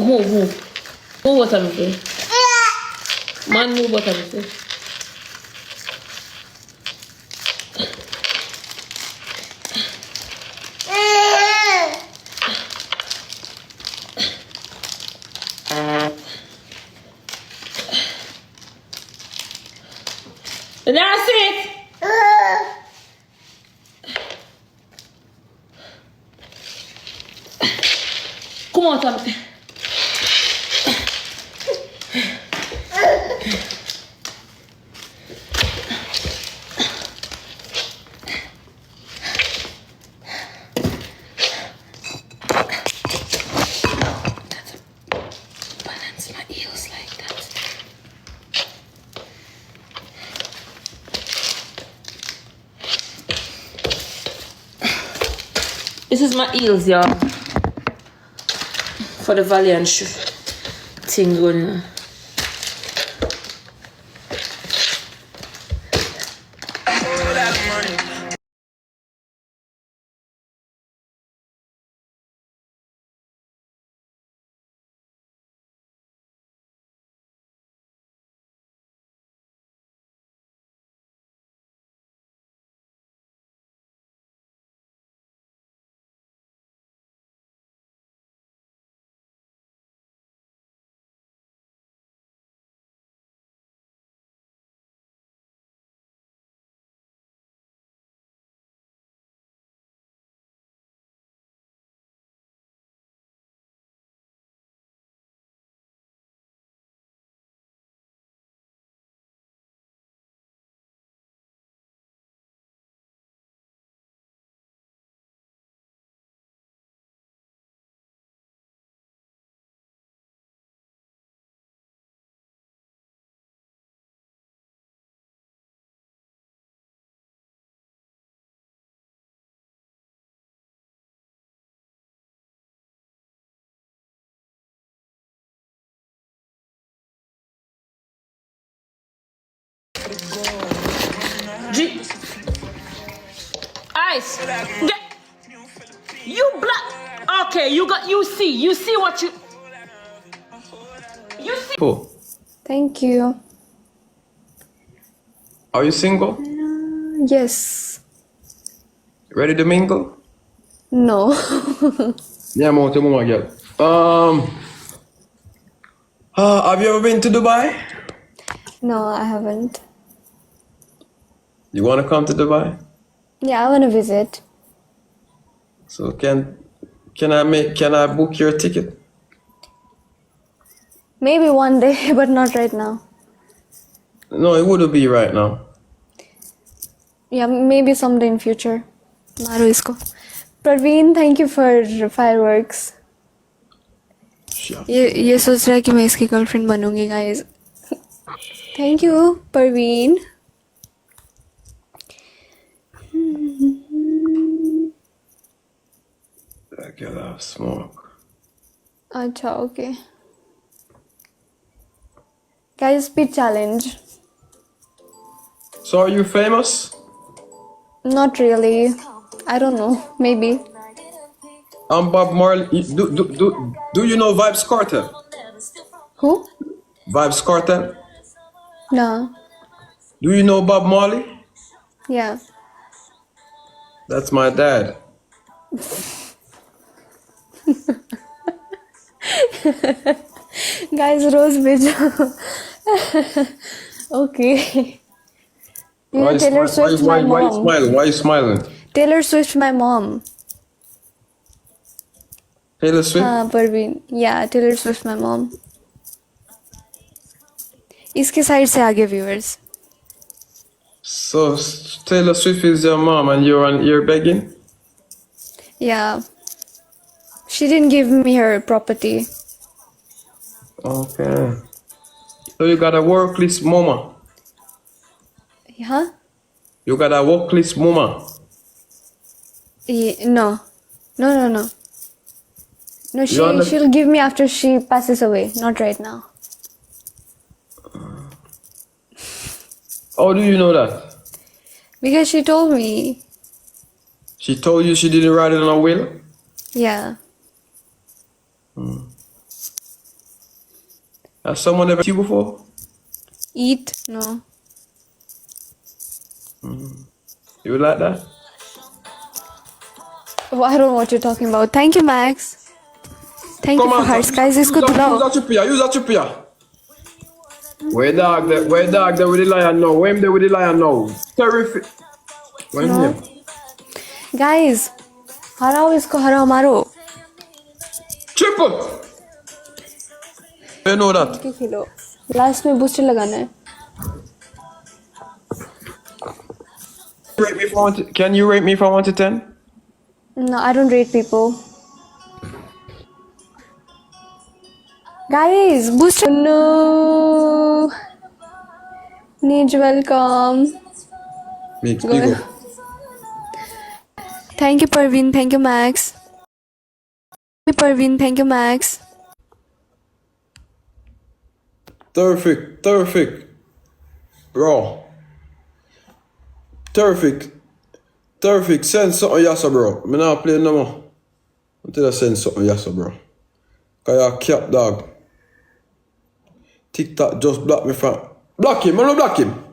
Move what I'm saying. Man, move what I'm saying. That's it. Come on, Tommy. Balance my heels like that. This is my heels, y'all. For the Valiant thing going on. Ice. You black. Okay, you see what you see. Oh, Thank you. are you single? Yes. Ready to mingle? No. Yeah, I'm out to my girl. Have you ever been to Dubai? No, I haven't. You want to come to Dubai? Yeah, I want to visit. So can I book your ticket? Maybe one day, but not right now. No, it wouldn't be right now. Yeah, maybe someday in future. मारो इसको. Praveen, thank you for fireworks. Sure. ये सोच रहा है कि मैं इसकी girlfriend बनूंगी guys. Thank you, Praveen. That girl have smoke. अच्छा, okay. Guys, speed challenge. So are you famous? Not really. I don't know. Maybe. I'm Bob Marley. Do you know Vibes Cartel? Who? Vibes Cartel? No. Do you know Bob Marley? Yeah. That's my dad. Guys, Rose भेजो. Okay. You know Taylor Swift, my why you mom. smiling? Why you smiling? Taylor Swift, my mom. Taylor Swift? Parveen. Yeah, Taylor Swift, my mom. इसके side से आगे viewers. So Taylor Swift is your mom and you're begging? Yeah. She didn't give me her property. Okay. So you got a workless mama. Huh? You got a workless mama. No. No. No, she'll give me after she passes away. Not right now. How do you know that? Because she told me. She told you she didn't write it on a will? Yeah. Has someone ever you before? Eat? No. You like that? Oh, I don't know what you're talking about. Thank you, Max. Thank you for hearts, guys. इसको Use दिलाओ. that chipia. Use that chipia. Where dog there with the lion now? Where him there with the lion now? Terrific. Where No. him? Guys, हराओ इसको हराओ मारो. Triple. You know that. के खेलो. Last में booster लगाना है. Rate me from 1 to, can you rate me from 1 to 10? No, I don't rate people. Guys, booster. No. Need welcome. Mix, Go big ahead. up. Thank you, Parveen. Thank you, Max. Thank you, Parveen. Thank you, Max. Terrific. Bro. Terrific. Send something yassa, bro. I'm not playing no more. Until I send something yassa, bro. Cause you're a cap dog. TikTok just block me from. Block him, I'm not block him.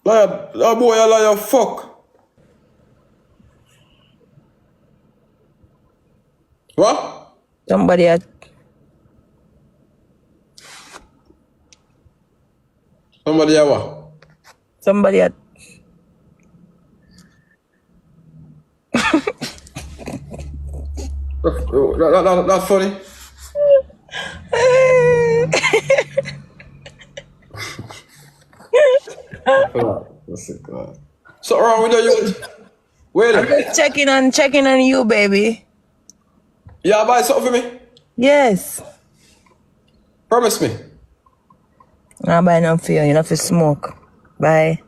Liar, that boy a liar, fuck. What? Somebody had Somebody have what? somebody had That's funny. That's it, God. Something wrong with you? Wait a I'm minute. just checking on you, baby. Yeah, buy something for me. Yes. Promise me. I'll buy enough for you. You have to smoke. Bye.